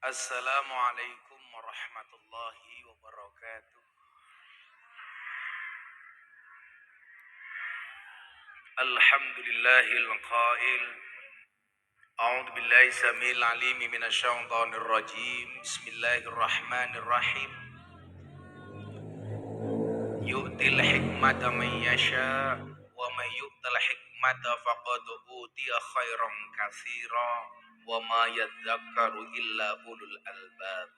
Assalamualaikum warahmatullahi wabarakatuh. Alhamdulillahil qail. A'udzu billahi samil alim minasyaitonir rajim. Bismillahirrahmanirrahim. Yu'til hikmata man yasha wa may yu'tal hikmata faqad utiya khairan katsira wa ma yadzakkaru illa ulul albab.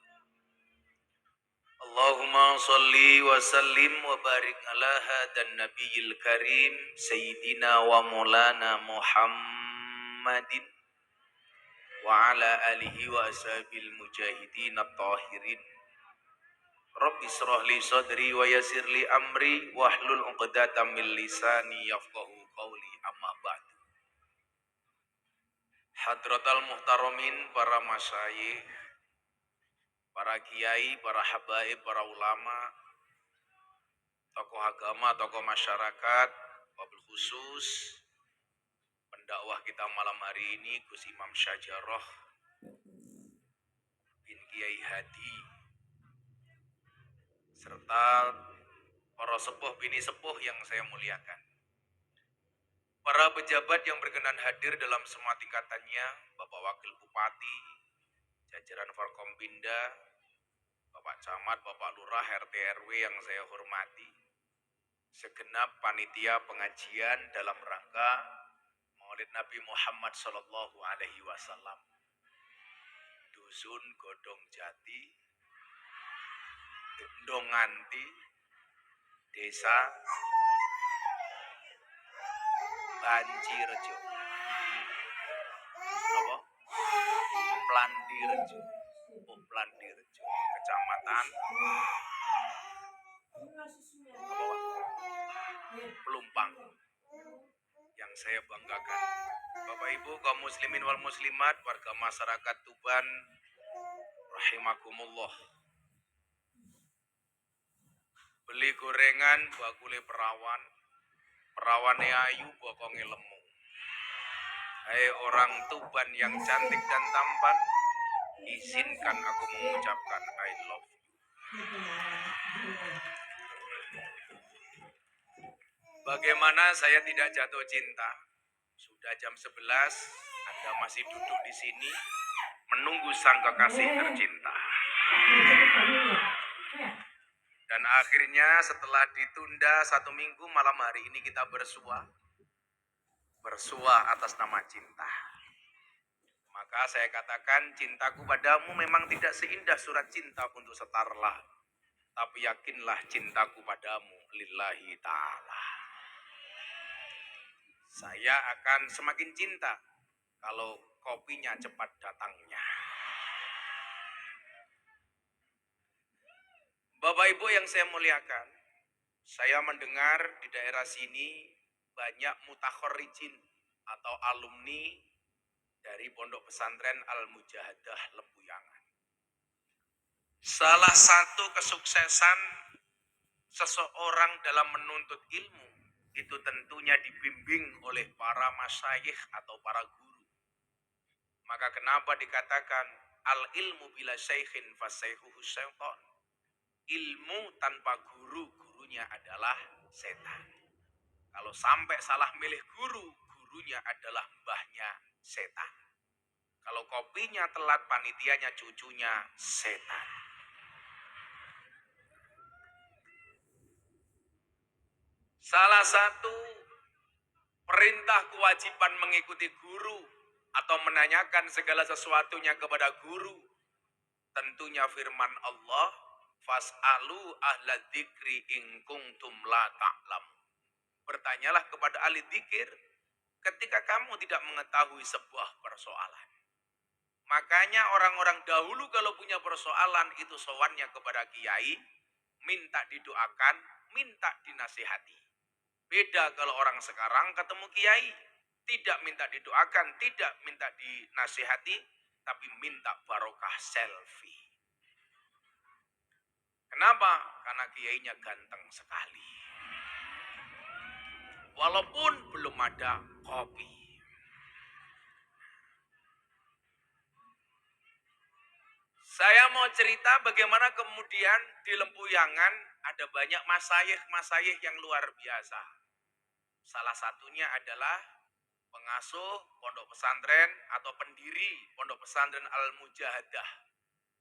Allahumma salli wa sallim wa barik ala hadan nabiyil karim Sayyidina wa maulana Muhammadin wa ala alihi wa ashabil mujahidin at-tahirin. Rabbi israh li sadri wa yassir li amri wahlul 'uqdatam min lisani yafqahu qawli, amma ba'd. Hadratal muhtaramin, para masyayikh, para kiai, para habaib, para ulama, tokoh agama, tokoh masyarakat, wabil khusus pendakwah kita malam hari ini Gus Imam Syajarah bin Kiai Hadi, serta para sepuh bini sepuh yang saya muliakan, para pejabat yang berkenan hadir dalam semua tingkatannya, Bapak Wakil Bupati, jajaran Forkompinda, Bapak Camat, Bapak Lurah, RT RW yang saya hormati, segenap panitia pengajian dalam rangka Maulid Nabi Muhammad Sallallahu Alaihi Wasallam, Dusun Godong Jati, Ndonganti, Desa Banjirejo, apa? Plandirejo, Plandirejo, Kecamatan apa? Pelumpang, yang saya banggakan. Bapak Ibu kaum muslimin wal muslimat, warga masyarakat Tuban rahimakumullah. Beli gorengan bakule perawan, perawane ayu bokonge lemu. Hai orang Tuban yang cantik dan tampan, izinkan aku mengucapkan I love you. Bagaimana saya tidak jatuh cinta? Sudah jam 11, Anda masih duduk di sini menunggu sang kekasih tercinta. Dan akhirnya setelah ditunda 1 minggu, malam hari ini kita bersua atas nama cinta. Maka saya katakan, cintaku padamu memang tidak seindah surat cinta untuk Setarlah, tapi yakinlah cintaku padamu lillahi ta'ala. Saya akan semakin cinta kalau kopinya cepat datangnya. Bapak Ibu yang saya muliakan, saya mendengar di daerah sini banyak mutakhorrijin atau alumni dari Pondok Pesantren Al-Mujahadah Lempuyangan. Salah satu kesuksesan seseorang dalam menuntut ilmu itu tentunya dibimbing oleh para masyayikh atau para guru. Maka kenapa dikatakan al-ilmu bila syaikhin fasyaihuhu syaitan? Ilmu tanpa guru, gurunya adalah setan. Kalau sampai salah milih guru, gurunya adalah mbahnya setan. Kalau kopinya telat, panitianya cucunya setan. Salah satu perintah kewajiban mengikuti guru atau menanyakan segala sesuatunya kepada guru, tentunya firman Allah, fas'alu ahla dzikri in kuntum la ta'lam. Bertanyalah kepada ahli dzikir ketika kamu tidak mengetahui sebuah persoalan. Makanya orang-orang dahulu kalau punya persoalan itu sowannya kepada kiai, minta didoakan, minta dinasihati. Beda kalau orang sekarang ketemu kiai, tidak minta didoakan, tidak minta dinasihati, tapi minta barokah selfie. Kenapa? Karena kiainya ganteng sekali. Walaupun belum ada kopi. Saya mau cerita bagaimana kemudian di Lempuyangan ada banyak masayih-masayih yang luar biasa. Salah satunya adalah pengasuh pondok pesantren atau pendiri pondok pesantren Al-Mujahadah,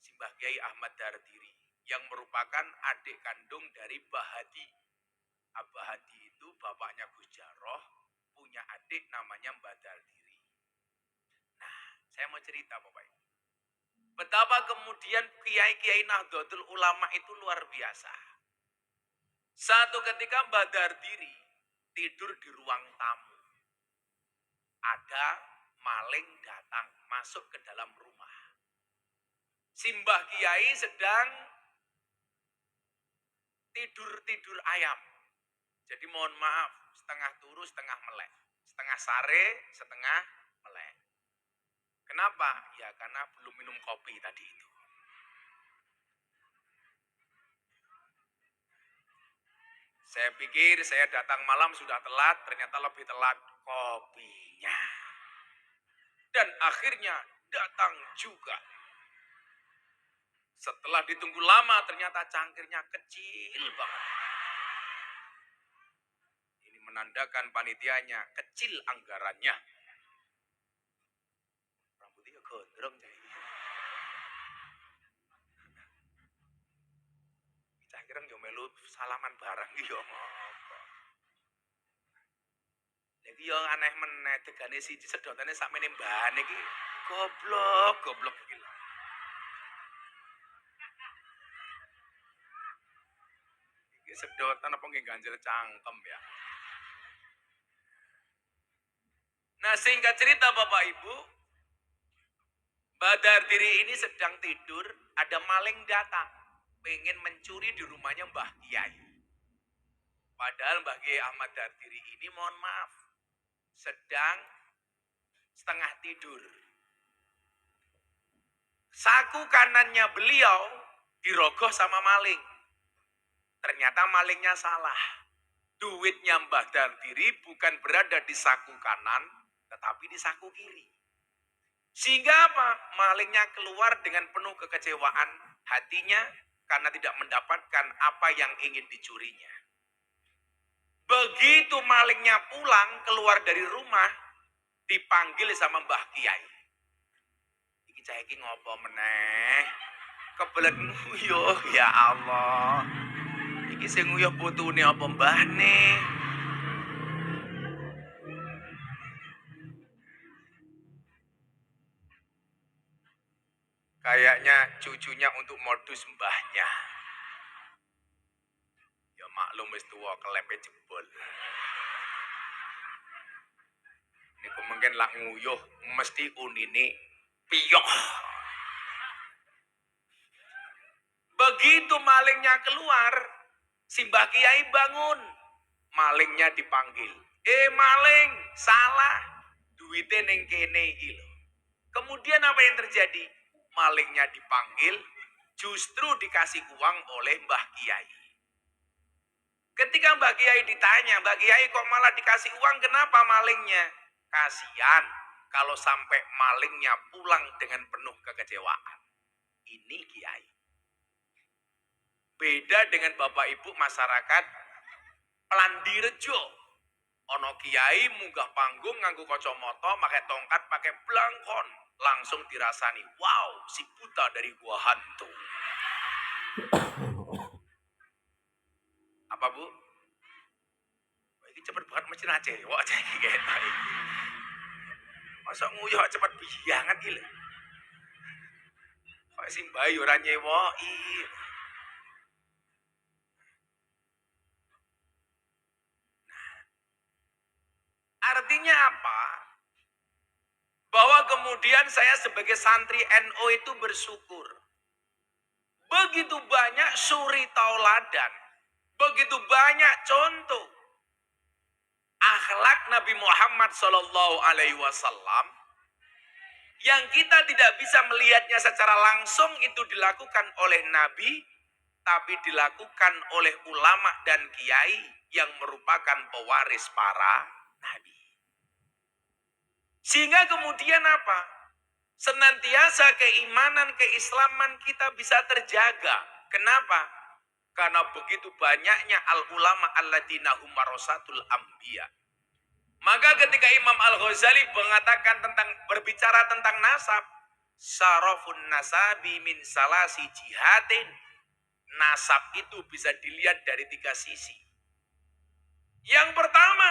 Simbah Kiai Ahmad Dardiri, yang merupakan adik kandung dari Bahadi. Abah Hadi itu bapaknya Gus Jaroh, punya adik namanya Mbah Dardiri. Nah, saya mau cerita Bapak Ibu. Betapa kemudian kiai-kiai Nahdlatul Ulama itu luar biasa. Satu ketika Mbah Dardiri tidur di ruang tamu. Ada maling datang masuk ke dalam rumah. Simbah Kiai sedang tidur ayam. Jadi mohon maaf, setengah turu, setengah melek. Setengah sare, setengah melek. Kenapa? Ya karena belum minum kopi tadi itu. Saya pikir saya datang malam sudah telat, ternyata lebih telat kopinya. Dan akhirnya datang juga. Setelah ditunggu lama ternyata cangkirnya kecil banget. Ini menandakan panitianya kecil anggarannya. Rambutnya gondrong jadi. Cangkirnya yo melu salaman barang yo ngopo. Lagi yo aneh meneh tegane siji sedotane sakmene mbane iki. Goblok iki. Iki sedotan apa nggih ganjel cangkem ya. Nah singkat cerita Bapak Ibu, Badar diri ini sedang tidur, ada maling datang, pengen mencuri di rumahnya Mbah Kiai. Padahal Mbah Kiai Ahmad Dardiri ini mohon maaf, sedang setengah tidur. Saku kanannya beliau dirogoh sama maling. Ternyata malingnya salah. Duitnya Mbah Dardiri bukan berada di saku kanan, tetapi di saku kiri. Sehingga apa? Malingnya keluar dengan penuh kekecewaan hatinya karena tidak mendapatkan apa yang ingin dicurinya. Begitu malingnya pulang keluar dari rumah, dipanggil sama Mbah Kiai. Iki cah iki ngopo meneh? Kebelet nguyuh ya Allah. Iki sing nguyuh putune apa mbahne? Kayaknya cucunya untuk modus mbahnya. Ya maklum wis tuwa kelepe jebol. Niku mungkin lak nguyuh mesti unine piyoh. Begitu malingnya keluar, si Mbah Kiai bangun. Malingnya dipanggil. Maling, salah. Duitnya ning kene iki lho. Kemudian apa yang terjadi? Malingnya dipanggil, justru dikasih uang oleh Mbah Kiai. Ketika Mbah Kiai ditanya, Mbah Kiai kok malah dikasih uang, kenapa malingnya? Kasihan kalau sampai malingnya pulang dengan penuh kekecewaan. Ini Kiai. Beda dengan Bapak Ibu masyarakat Pelandirejo. Ono Kiai munggah panggung nganggo kacamata, pakai tongkat, pakai blangkon. Langsung dirasani, wow, si buta dari gua hantu. Apa Bu? Ini cepet banget mesti aja. Wah, jadi kayak tadi. Masa nguyuh cepet banget gila. Kok si bayi ora nyewoi. Artinya apa? Bahwa kemudian saya sebagai santri NU itu bersyukur. Begitu banyak suri tauladan. Begitu banyak contoh. Akhlak Nabi Muhammad SAW yang kita tidak bisa melihatnya secara langsung itu dilakukan oleh Nabi, tapi dilakukan oleh ulama dan kiai yang merupakan pewaris para Nabi. Sehingga kemudian apa? Senantiasa keimanan, keislaman kita bisa terjaga. Kenapa? Karena begitu banyaknya al-ulama alladzina hum warasatul anbiya. Maka ketika Imam Al-Ghazali mengatakan tentang berbicara tentang nasab, syarafun nasabi min salasi jihatin. Nasab itu bisa dilihat dari 3 sisi. Yang pertama,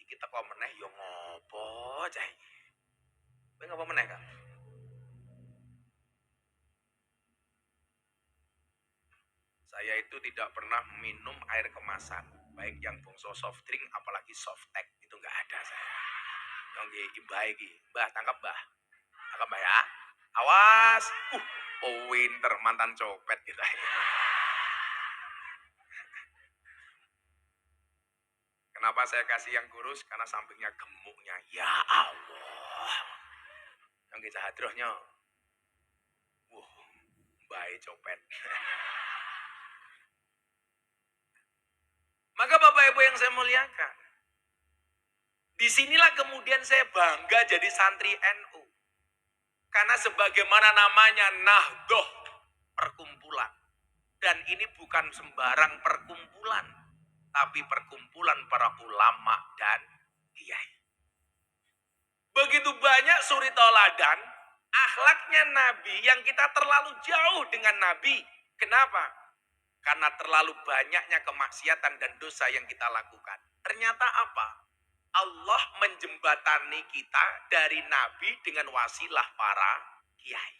kita kok meneh yo ngopo cah iki. Kowe ngopo meneh, Kak? Saya itu tidak pernah minum air kemasan, baik yang bongso soft drink apalagi soft tech itu nggak ada saya. Yang iki Mbah iki, Mbah tangkap Mbah. Tangkap Mbah ya. Awas. Oh winter mantan copet kita. Kenapa saya kasih yang kurus? Karena sampingnya gemuknya. Ya Allah. Yang kita hadrohnya. Baik copet. Maka Bapak Ibu yang saya muliakan. Disinilah kemudian saya bangga jadi santri NU. Karena sebagaimana namanya Nahdlatul perkumpulan. Dan ini bukan sembarang perkumpulan. Tapi perkumpulan para ulama dan kiai. Begitu banyak suri tauladan, akhlaknya Nabi yang kita terlalu jauh dengan Nabi. Kenapa? Karena terlalu banyaknya kemaksiatan dan dosa yang kita lakukan. Ternyata apa? Allah menjembatani kita dari Nabi dengan wasilah para kiai.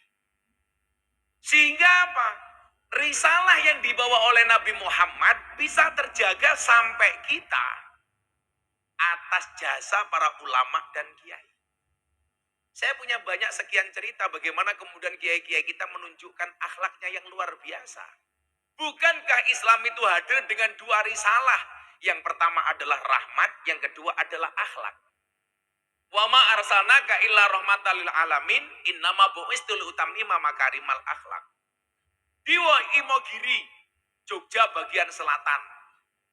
Sehingga apa? Risalah yang dibawa oleh Nabi Muhammad bisa terjaga sampai kita atas jasa para ulama dan kiai. Saya punya banyak sekian cerita bagaimana kemudian kiai-kiai kita menunjukkan akhlaknya yang luar biasa. Bukankah Islam itu hadir dengan 2 risalah? Yang pertama adalah rahmat, yang kedua adalah akhlak. Wa ma arsalnaka illa rahmatan lil alamin, innama bu'istul utammima makarimal akhlak. Di Imogiri, Jogja bagian selatan,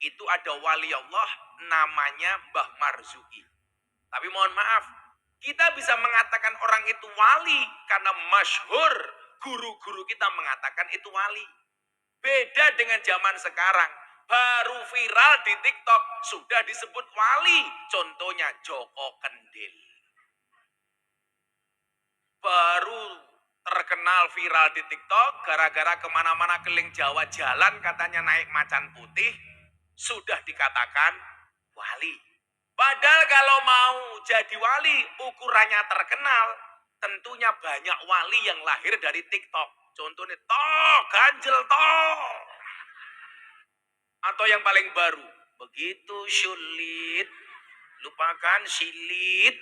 itu ada wali Allah namanya Mbah Marzuki. Tapi mohon maaf, kita bisa mengatakan orang itu wali karena masyhur, guru-guru kita mengatakan itu wali. Beda dengan zaman sekarang. Baru viral di TikTok sudah disebut wali. Contohnya Joko Kendil. Baru terkenal viral di TikTok gara-gara kemana-mana keliling Jawa jalan katanya naik macan putih. Sudah dikatakan wali. Padahal kalau mau jadi wali ukurannya terkenal. Tentunya banyak wali yang lahir dari TikTok. Contohnya ganjel atau yang paling baru, begitu sulit, lupakan silit.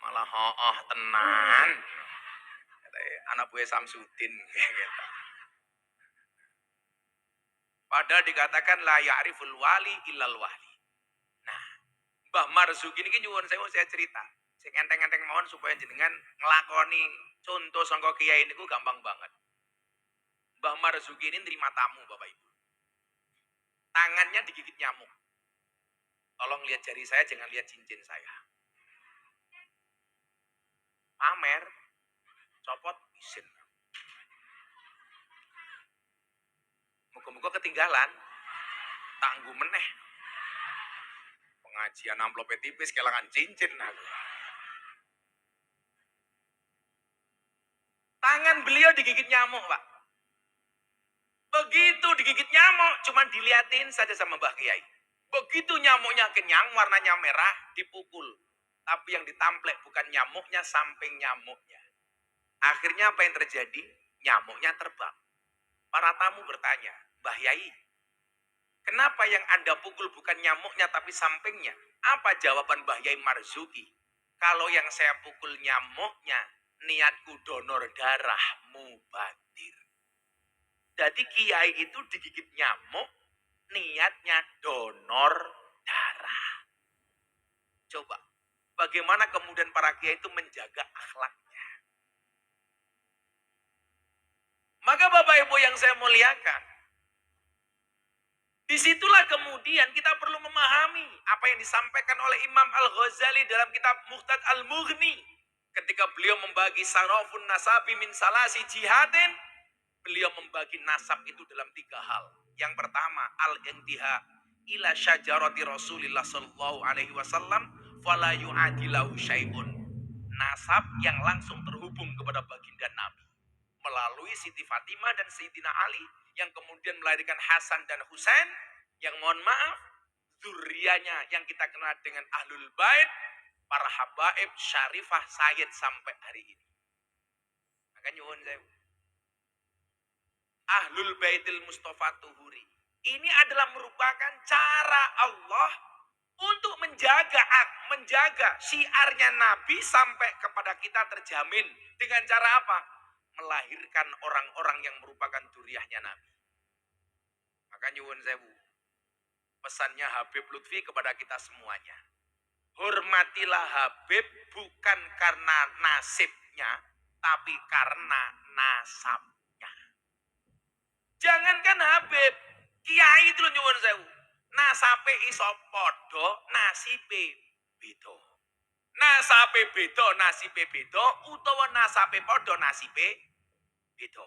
Malah tenan. Anak buah Samsudin. Padahal dikatakan la ya'riful wali illal wali. Nah, Mbah Marzuki ini nyuwun saya cerita. Sing enteng-enteng mawon supaya jenengan ngelakoni contoh sangka kiai niku gampang banget. Mbah Marzuki ini nerima tamu Bapak Ibu. Tangannya digigit nyamuk. Tolong lihat jari saya, jangan lihat cincin saya. Pamer, copot, isin. Muka-muka ketinggalan, tangguh meneh. Pengajian amplopnya tipis, kelangan cincin. Tangan beliau digigit nyamuk, Pak. Begitu digigit nyamuk, cuman diliatin saja sama Mbah Kiai. Begitu nyamuknya kenyang, warnanya merah, dipukul. Tapi yang ditamplek bukan nyamuknya, samping nyamuknya. Akhirnya apa yang terjadi? Nyamuknya terbang. Para tamu bertanya, Mbah Yai, kenapa yang Anda pukul bukan nyamuknya tapi sampingnya? Apa jawaban Mbah Yai Marzuki? Kalau yang saya pukul nyamuknya, niatku donor darah mubadir. Jadi kiai itu digigit nyamuk, niatnya donor darah. Coba, bagaimana kemudian para kiai itu menjaga akhlaknya? Maka Bapak Ibu yang saya muliakan, Disitulah kemudian kita perlu memahami apa yang disampaikan oleh Imam Al-Ghazali dalam kitab Muhtad Al-Mughni. Ketika beliau membagi sarafun nasabi min salasi jihadin, beliau membagi nasab itu dalam 3 hal. Yang pertama, al-intiha ila syajarati Rasulillah sallallahu alaihi wasallam fala yu'adilahu syai'un. Nasab yang langsung terhubung kepada baginda Nabi melalui Siti Fatimah dan Sayyidina Ali yang kemudian melahirkan Hasan dan Husain yang mohon maaf zurianya yang kita kenal dengan Ahlul Bait, para habaib syarifah sayyid sampai hari ini. Maka nyuwun saya Ahlul Baitil Mustafa Tuhuri. Ini adalah merupakan cara Allah untuk menjaga syiarnya Nabi sampai kepada kita terjamin. Dengan cara apa? Melahirkan orang-orang yang merupakan duriahnya Nabi. Maka nyuwun sewu. Pesannya Habib Lutfi kepada kita semuanya. Hormatilah Habib bukan karena nasibnya, tapi karena nasabnya. Jangankan Habib, kiai itu nyuwun sewu. Nasabe iso podo, nasibe beda. Nasabe beda, nasibe beda, utawa nasabe podo, nasibe beda.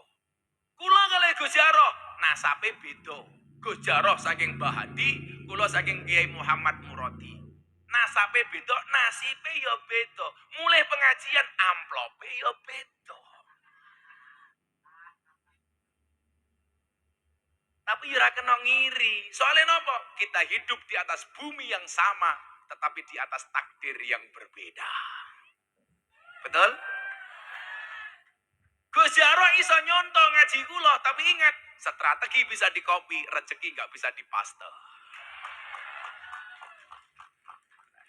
Kula kalih Gus Jarot, nasabe beda. Gus Jarot saking Bahadi, kula saking Kiai Muhammad Muradi. Nasabe beda, nasibe ya beda. Mulai pengajian amplope ya beda. Tapi ora kena ngiri. Soalnya nopo? Kita hidup di atas bumi yang sama, tetapi di atas takdir yang berbeda. Betul? Gus Jarot iso nyonto ngaji kula, tapi ingat, strategi bisa dikopi, rezeki nggak bisa dipaste.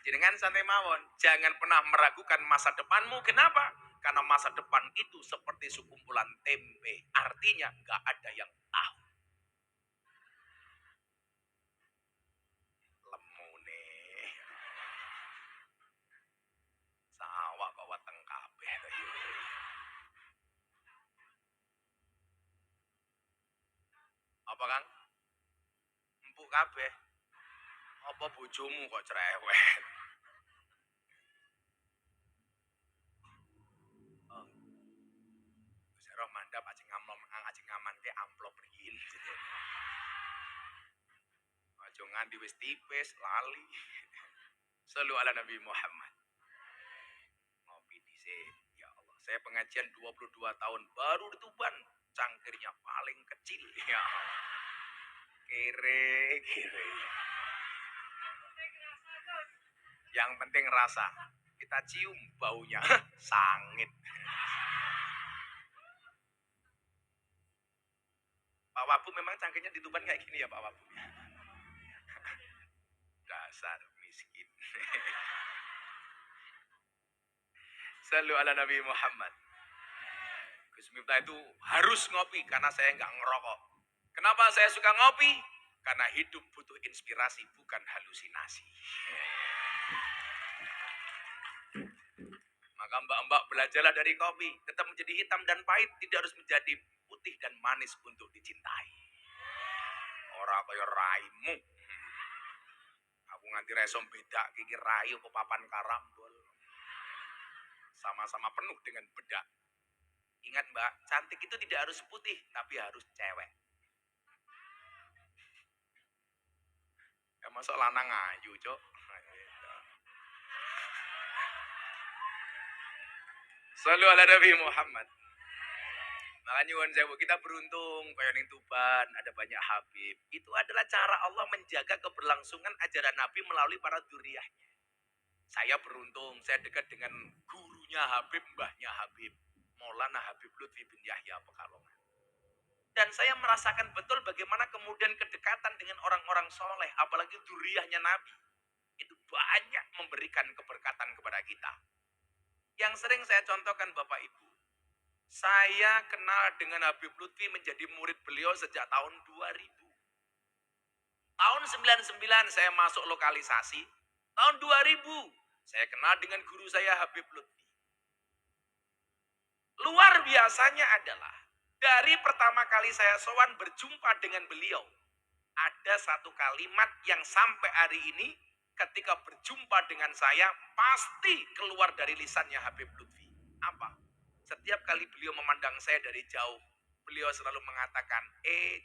Jenengan santai mawon, jangan pernah meragukan masa depanmu. Kenapa? Karena masa depan itu seperti sekumpulan tempe, artinya nggak ada yang tahu. Lemune. Sawah kok weteng kabeh to yo. Apa Kang? Empuk kabeh. Apa bojomu kok cerewet? Oh, Gus Jarot mandap aja ngaman ke amplop riyin. Aja nganti wis tipis lali. Sallu ala Nabi Muhammad. Ngopi dhisik. Ya Allah, saya pengajian 22 tahun baru di Tuban. Cangkirnya paling kecil. Ya Allah. Kere. Yang penting rasa. Kita cium baunya. Sangit. Pak Wabu memang cangkirnya di Tuban kayak gini ya Pak Wabu. Dasar miskin. Sallu ala Nabi Muhammad. Gus Miftah itu harus ngopi karena saya nggak ngerokok. Kenapa saya suka ngopi? Karena hidup butuh inspirasi, bukan halusinasi. Maka mbak-mbak belajarlah dari kopi. Tetap menjadi hitam dan pahit, tidak harus menjadi putih dan manis untuk dicintai. Orang kaya raimu. Aku nganti resom beda kiki rayu ke papan karambol. Sama-sama penuh dengan bedak. Ingat mbak, cantik itu tidak harus putih, tapi harus cewek. Ya masuk lanang ayu, Cok. Sallu ala Nabi Muhammad. Makanya nyuwun sewu, kita beruntung kaya ning Tuban ada banyak Habib. Itu adalah cara Allah menjaga keberlangsungan ajaran Nabi melalui para dzurriyyahnya. Saya beruntung, saya dekat dengan gurunya Habib, mbahnya Habib, Maulana Habib Lutfi bin Yahya Pekalongan. Dan saya merasakan betul bagaimana kemudian kedekatan dengan orang-orang soleh, apalagi dzurriyyahnya Nabi. Itu banyak memberikan keberkatan kepada kita. Yang sering saya contohkan Bapak Ibu, saya kenal dengan Habib Lutfi menjadi murid beliau sejak tahun 2000. Tahun 99 saya masuk lokalisasi. Tahun 2000 saya kenal dengan guru saya Habib Lutfi. Luar biasanya adalah dari pertama kali saya sowan berjumpa dengan beliau. ada satu kalimat yang sampai hari ini ketika berjumpa dengan saya pasti keluar dari lisannya Habib Lutfi. Apa? Setiap kali beliau memandang saya dari jauh, beliau selalu mengatakan,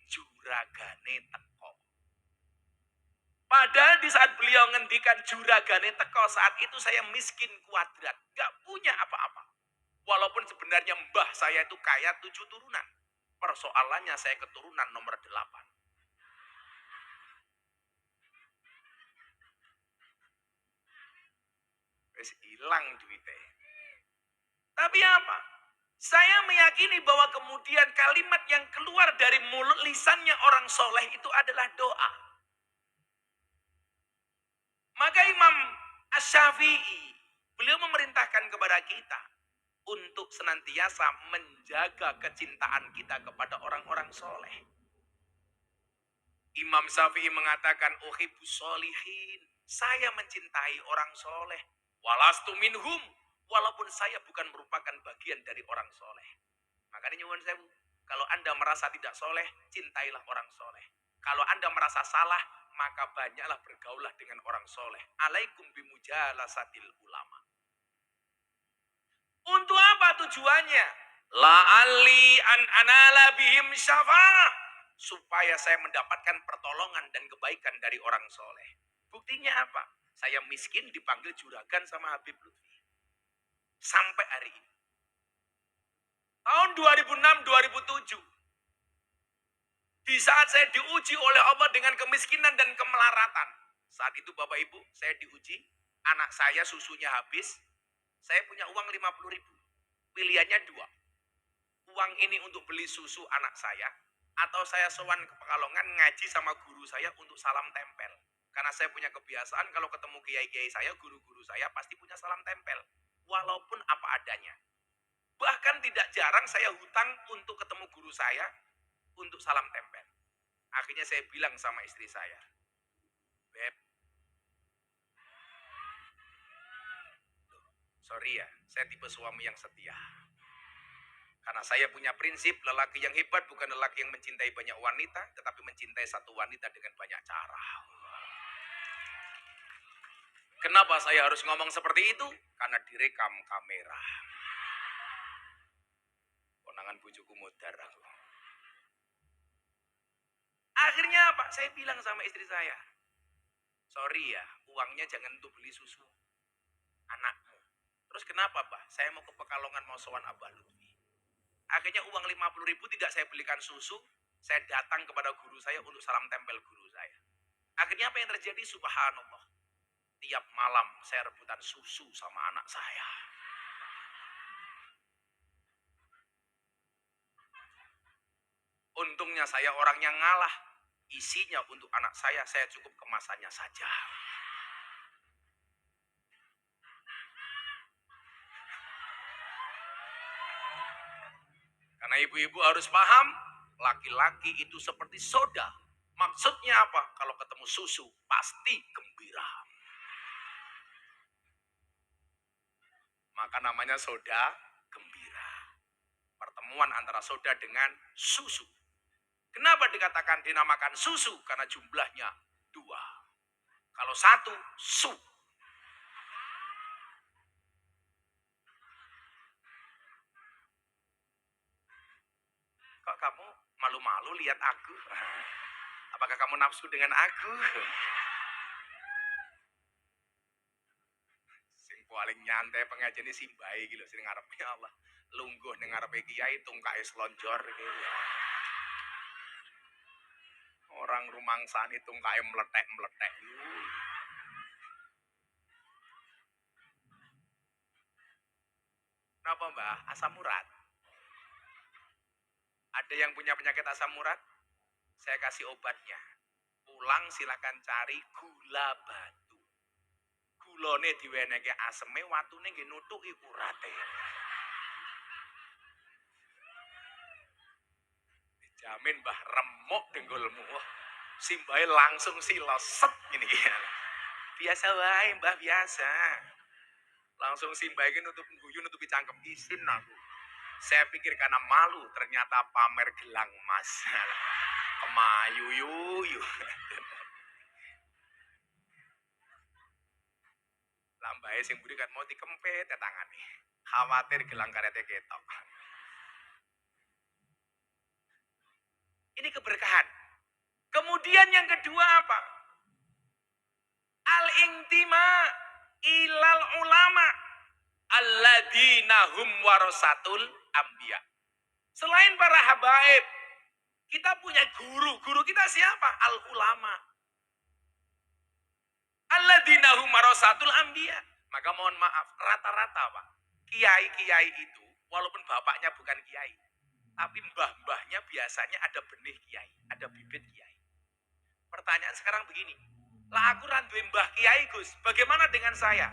juragane teko. Padahal di saat beliau ngendikan juragane teko, saat itu saya miskin kuadrat, gak punya apa-apa. Walaupun sebenarnya mbah saya itu kaya 7 turunan. Persoalannya saya keturunan nomor 8. Wes hilang duitnya. Tapi apa? Saya meyakini bahwa kemudian kalimat yang keluar dari mulut lisannya orang soleh itu adalah doa. Maka Imam Asy-Syafi'i, beliau memerintahkan kepada kita untuk senantiasa menjaga kecintaan kita kepada orang-orang soleh. Imam Syafi'i mengatakan, uhibbus sholihin, saya mencintai orang soleh. Walastu minhum, walaupun saya bukan merupakan bagian dari orang soleh. Makanya nyuwun sewu, kalau Anda merasa tidak soleh, cintailah orang soleh. Kalau Anda merasa salah, maka banyaklah bergaulah dengan orang soleh. Alaikum bimujalasatil ulama. Untuk apa tujuannya? La'alli an anala bihim syafa'ah. Supaya saya mendapatkan pertolongan dan kebaikan dari orang soleh. Buktinya apa? Saya miskin dipanggil juragan sama Habib Lutfi. Sampai hari ini. Tahun 2006-2007. Di saat saya diuji oleh Allah dengan kemiskinan dan kemelaratan. Saat itu Bapak Ibu, saya diuji. Anak saya susunya habis. Saya punya uang 50.000. Pilihannya 2. Uang ini untuk beli susu anak saya. Atau saya sowan ke Pekalongan ngaji sama guru saya untuk salam tempel. Karena saya punya kebiasaan kalau ketemu kiai-kiai saya, guru-guru saya pasti punya salam tempel. Walaupun apa adanya. Bahkan tidak jarang saya hutang untuk ketemu guru saya untuk salam tempel. Akhirnya saya bilang sama istri saya, Beb, sorry ya, saya tipe suami yang setia. Karena saya punya prinsip, lelaki yang hebat bukan lelaki yang mencintai banyak wanita, tetapi mencintai satu wanita dengan banyak cara. Kenapa saya harus ngomong seperti itu? Karena direkam kamera. Konangan bujuku mudar aku. Akhirnya apa? Saya bilang sama istri saya, sorry ya, uangnya jangan untuk beli susu anakmu. Terus kenapa, Pak? Saya mau ke Pekalongan mau sowan Abah Lutfi. Akhirnya uang 50.000 tidak saya belikan susu, saya datang kepada guru saya untuk salam tempel guru saya. Akhirnya apa yang terjadi? Subhanallah. Tiap malam saya rebutan susu sama anak saya. Untungnya saya orang yang ngalah. Isinya untuk anak saya cukup kemasannya saja. Karena ibu-ibu harus paham, laki-laki itu seperti soda. Maksudnya apa? Kalau ketemu susu, pasti gembira. Maka namanya soda gembira. Pertemuan antara soda dengan susu. Kenapa dikatakan dinamakan susu? Karena jumlahnya 2. Kalau 1, su. Kok kamu malu-malu lihat aku? Apakah kamu nafsu dengan aku? Sing paling nyantai pengajian ini simbai gitu, sing ngarepnya Allah. Lungguh ning ngarepe kiai tungkae slonjor iki. Orang rumangsane tungkae meletek-meletek. Kenapa Mbah? Asam urat. Ada yang punya penyakit asam urat? Saya kasih obatnya. Pulang silakan cari gula batu. Gulone diwenehke aseme, watune nggih nutuki urate. Dijamin Mbah remuk denggolmu. Simbahe langsung siloset ngene iki. Biasa wae Mbah, biasa. Langsung simbahe nutup guyu nutupi cangkem isin aku. Saya pikir karena malu, ternyata pamer gelang emas. Kemayu yuyu. Lambahe sing buri kan mau dikempet ya tangane. Khawatir gelang karete ketok. Ini keberkahan. Kemudian yang kedua apa? Al-intima ilal ulama alladzina hum warasatul anbiya. Selain para habaib, kita punya guru. Guru kita siapa? Al-ulama. Alladzina hum warasatul anbiya. Maka mohon maaf, rata-rata Pak, kiai-kiai itu walaupun bapaknya bukan kiai, tapi mbah-mbahnya biasanya ada benih kiai, ada bibit kiai. Pertanyaan sekarang begini, lah aku randuwe mbah kiai Gus, bagaimana dengan saya?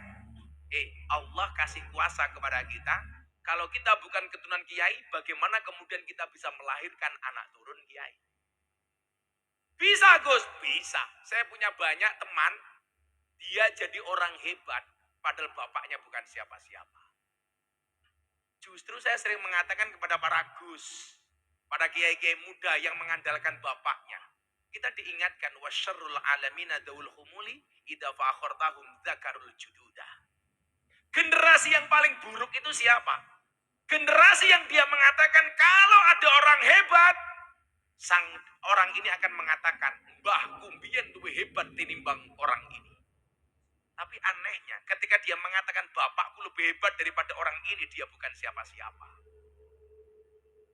Allah kasih kuasa kepada kita, kalau kita bukan keturunan kiai, bagaimana kemudian kita bisa melahirkan anak turun kiai? Bisa Gus, bisa. Saya punya banyak teman, dia jadi orang hebat, padahal bapaknya bukan siapa-siapa. Justru saya sering mengatakan kepada para Gus, pada kiai-kiai muda yang mengandalkan bapaknya, kita diingatkan wasyarrul alamina daul humuli idza fakhartahum dzakarul jududa. Generasi yang paling buruk itu siapa? Generasi yang dia mengatakan kalau ada orang hebat, sang orang ini akan mengatakan, mbahku mbiyen duwe hebat tinimbang orang ini. Tapi anehnya, ketika dia mengatakan bapakku lebih hebat daripada orang ini, dia bukan siapa-siapa.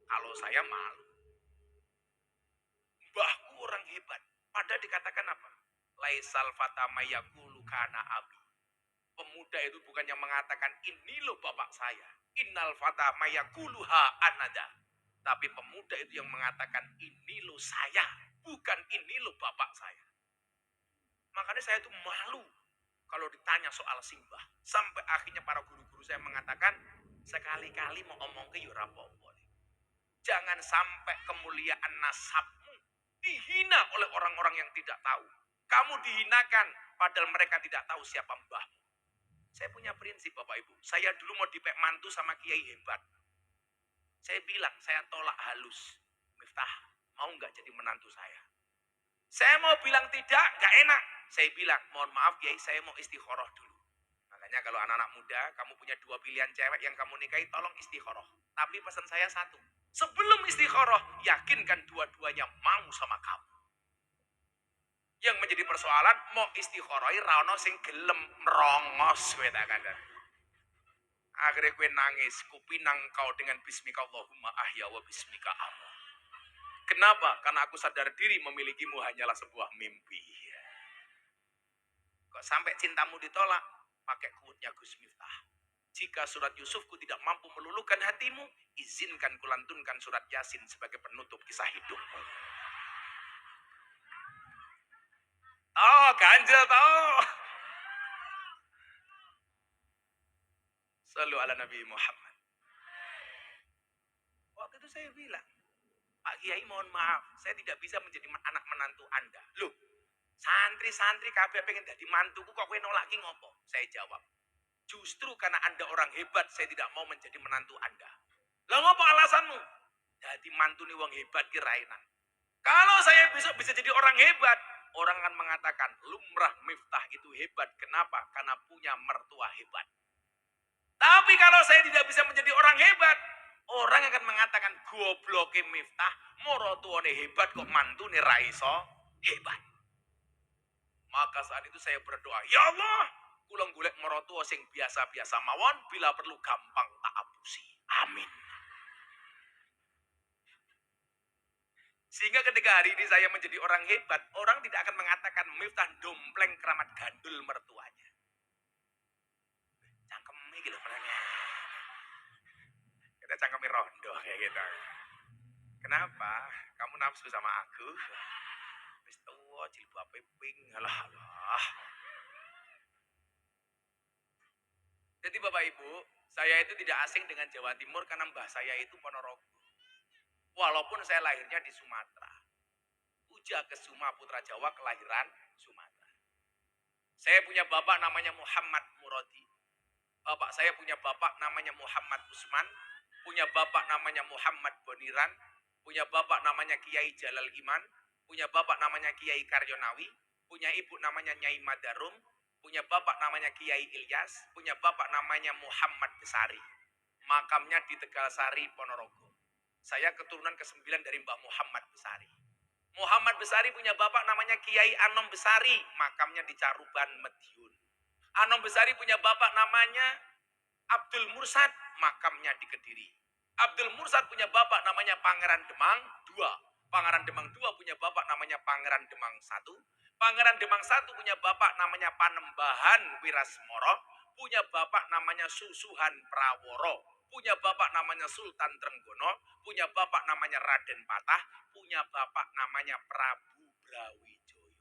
Kalau saya malu. Mbahku orang hebat. Padahal dikatakan apa? Laisal fatama yaqulu kana abi. Pemuda itu bukan yang mengatakan ini loh bapak saya. Innal fatama yaqulu ha anada. Tapi pemuda itu yang mengatakan ini loh saya, bukan ini loh bapak saya. Makanya saya itu malu kalau ditanya soal simbah. Sampai akhirnya para guru-guru saya mengatakan, sekali-kali mau omong ke yura apa-apa. Jangan sampai kemuliaan nasabmu dihina oleh orang-orang yang tidak tahu. Kamu dihinakan padahal mereka tidak tahu siapa mbahmu. Saya punya prinsip Bapak Ibu. Saya dulu mau dipek mantu sama kiai hebat. Saya bilang, saya tolak halus. Miftah, mau nggak jadi menantu saya? Saya mau bilang tidak, nggak enak. Saya bilang, mohon maaf Kiai, saya mau istikharah dulu. Makanya kalau anak-anak muda, kamu punya dua pilihan cewek yang kamu nikahi, tolong istikharah. Tapi pesan saya satu, sebelum istikharah, yakinkan dua-duanya mau sama kamu. Yang menjadi persoalan, mau istikharah, rano sing gelem merongos. Akhirnya gue nangis, kupinang kau dengan bismika Allahumma ahya wa bismika amut. Kenapa? Karena aku sadar diri memilikimu hanyalah sebuah mimpi. Kok sampai cintamu ditolak? Pakai kuatnya Gus Miftah. Jika surat Yusufku tidak mampu meluluhkan hatimu, izinkan kulantunkan surat Yasin sebagai penutup kisah hidupmu. Oh, ganjel toh. Sallu ala Nabi Muhammad. Waktu itu saya bilang, Pak Kiai mohon maaf, saya tidak bisa menjadi anak menantu Anda. Loh, santri-santri kabeh pengen dadi mantuku kok kowe nolak ki ngopo? Saya jawab, justru karena Anda orang hebat, saya tidak mau menjadi menantu Anda. Lah ngopo alasanmu? Dadi mantune wong hebat ki ra enak. Kalau saya besok bisa jadi orang hebat, orang akan mengatakan lumrah Miftah itu hebat. Kenapa? Karena punya mertua hebat. Tapi kalau saya tidak bisa menjadi orang hebat, orang akan mengatakan gobloke Miftah, morotuone hebat kok mantune ra iso hebat. Maka saat itu saya berdoa, ya Allah, kula golek marotua sing biasa-biasa mawon, bila perlu gampang tak apusi. Amin. Sehingga ketika hari ini saya menjadi orang hebat, orang tidak akan mengatakan Miftah dompleng keramat gandul mertuanya. Cangkeme gitu orangnya. Kita cangkeme rondo kayak gitu. Kenapa? Kamu nafsu sama aku? Wis tuwa jilbabe pink. Alah. Jadi Bapak Ibu, saya itu tidak asing dengan Jawa Timur karena mbah saya itu Ponorogo. Walaupun saya lahirnya di Sumatera. Uja Kesuma Putra Jawa kelahiran Sumatera. Saya punya bapak namanya Muhammad Muradi. Bapak saya punya bapak namanya Muhammad Usman. Punya bapak namanya Muhammad Boniran. Punya bapak namanya Kiai Jalal Iman. punya bapak namanya Kiai Karyonawi, punya ibu namanya Nyai Madarum, punya bapak namanya Kiai Ilyas, punya bapak namanya Muhammad Besari. Makamnya di Tegalsari, Ponorogo. Saya keturunan ke-9 dari Mbah Muhammad Besari. Muhammad Besari punya bapak namanya Kiai Anom Besari, makamnya di Caruban, Madiun. Anom Besari punya bapak namanya Abdul Mursad, makamnya di Kediri. Abdul Mursad punya bapak namanya Pangeran Demang II. Pangeran Demang II punya bapak namanya Pangeran Demang I. Pangeran Demang I punya bapak namanya Panembahan Wirasmoro. Punya bapak namanya Susuhan Praworo. Punya bapak namanya Sultan Trenggono. Punya bapak namanya Raden Patah. Punya bapak namanya Prabu Brawijaya.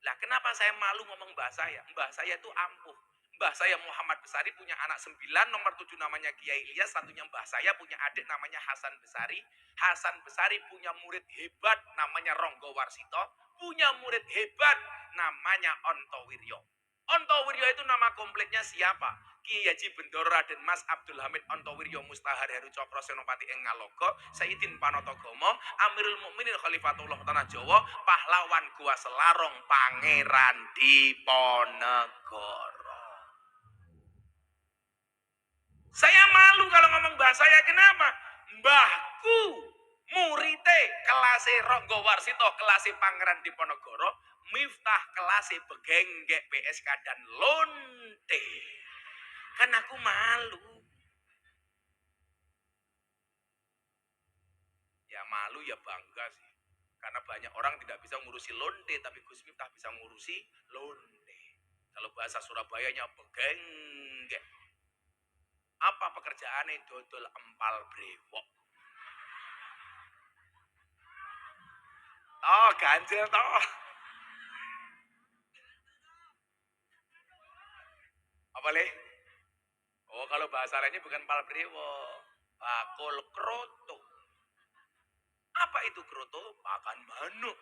Lah kenapa saya malu ngomong mbah saya? Mbah saya itu ampuh. Mbah saya Muhammad Besari punya anak 9, nomor 7 namanya Kiai Ilyas, satunya mbah saya punya adik namanya Hasan Besari. Hasan Besari punya murid hebat namanya Ronggo Warsito, punya murid hebat namanya Ontowiryo. Ontowiryo itu nama kompleknya siapa? Ki Haji Bendoro Raden Mas Abdul Hamid Ontowiryo Mustahar Heru Cokro Senopati ing Ngalogo, Sayyidin Panotogomo, Amirul Mukminin Khalifatullah Tanah Jawa, pahlawan Gua Selarong, Pangeran Diponegoro. Saya malu kalau ngomong mbah saya, kenapa? Mbahku murite kelase Ronggo Warsito, kelase Pangeran Diponegoro, Miftah kelase Begenggek PSK dan Lonte. Kan aku malu. Ya malu ya bangga sih. Karena banyak orang tidak bisa ngurusi Lonte, tapi Gus Miftah bisa ngurusi Lonte. Kalau bahasa Surabayanya Begenggek. Apa pekerjaannya? Dodol empal brewok. Oh, ganjil toh. Apa leh? Oh, kalau bahasa lainnya bukan empal brewok. Bakul kroto. Apa itu kroto? Pakan manuk.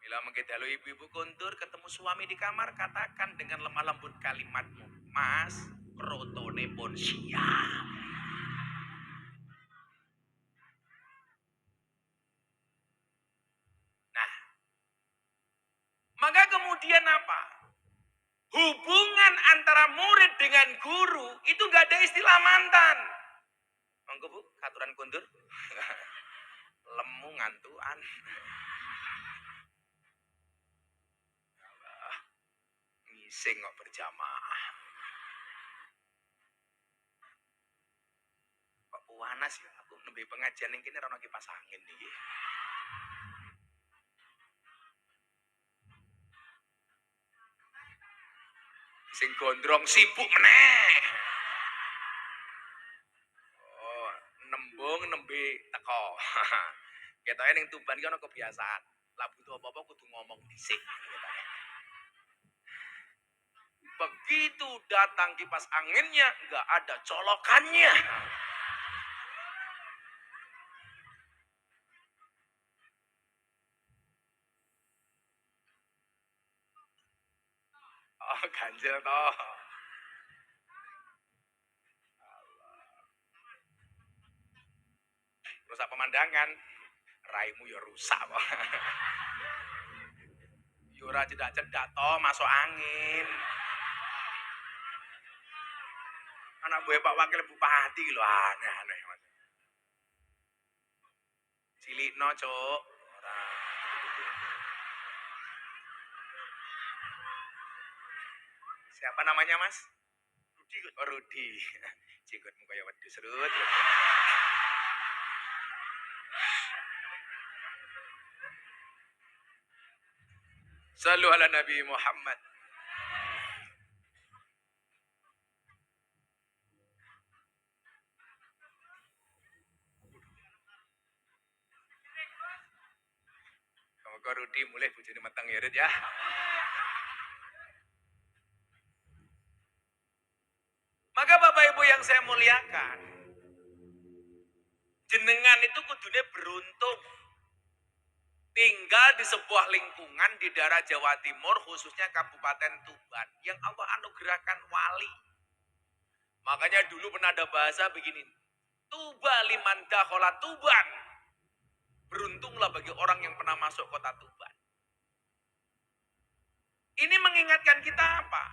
Bila menggedalu ibu-ibu kontur ketemu suami di kamar, katakan dengan lemah lembut kalimatmu, Mas, krotone pun siap. Nah, maka kemudian apa? Hubungan antara murid dengan guru itu gak ada istilah mantan. Monggo Bu, katuran kontur. Lemu ngantuan. Ngising kok berjamaah. Kok panas ya? Aku nembe pengajian yang kini rono kipas angin nih. Sing gondrong sibuk meneh. Oh, nembung nembe teko. Ketoke ning Tuban ki ana kebiasaan. Lah butuh apa-apa kudu ngomong dhisik. Begitu datang kipas anginnya, nggak ada colokannya. Oh, ganjel toh. Rusak pemandangan. Raimu ya rusak kok. Yura cedak-cedak toh, masuk angin. Anak buah Pak Wakil Bupati lho, aneh-aneh. Cilikno, Cuk. Ora. Siapa namanya, Mas? Rudi. Oh, Rudi. Jenggotmu kaya wedhus serut. Sallu ala Nabi Muhammad. Semoga Rudi mulai bojone meteng ya, Rud ya. Maka Bapak Ibu yang saya muliakan, jenengan itu kudune beruntung tinggal di sebuah lingkungan di daerah Jawa Timur, khususnya Kabupaten Tuban, yang Allah anugerahkan wali. Makanya dulu pernah ada bahasa begini, Tuba liman dakhala Tuban. Beruntunglah bagi orang yang pernah masuk kota Tuban. Ini mengingatkan kita apa?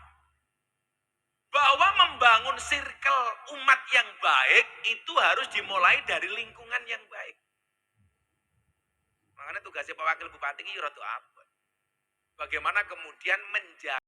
Bahwa membangun circle umat yang baik itu harus dimulai dari lingkungan yang baik. Makanya tugasnya Pak Wakil Bupati ini rada apa? Bagaimana kemudian menjaga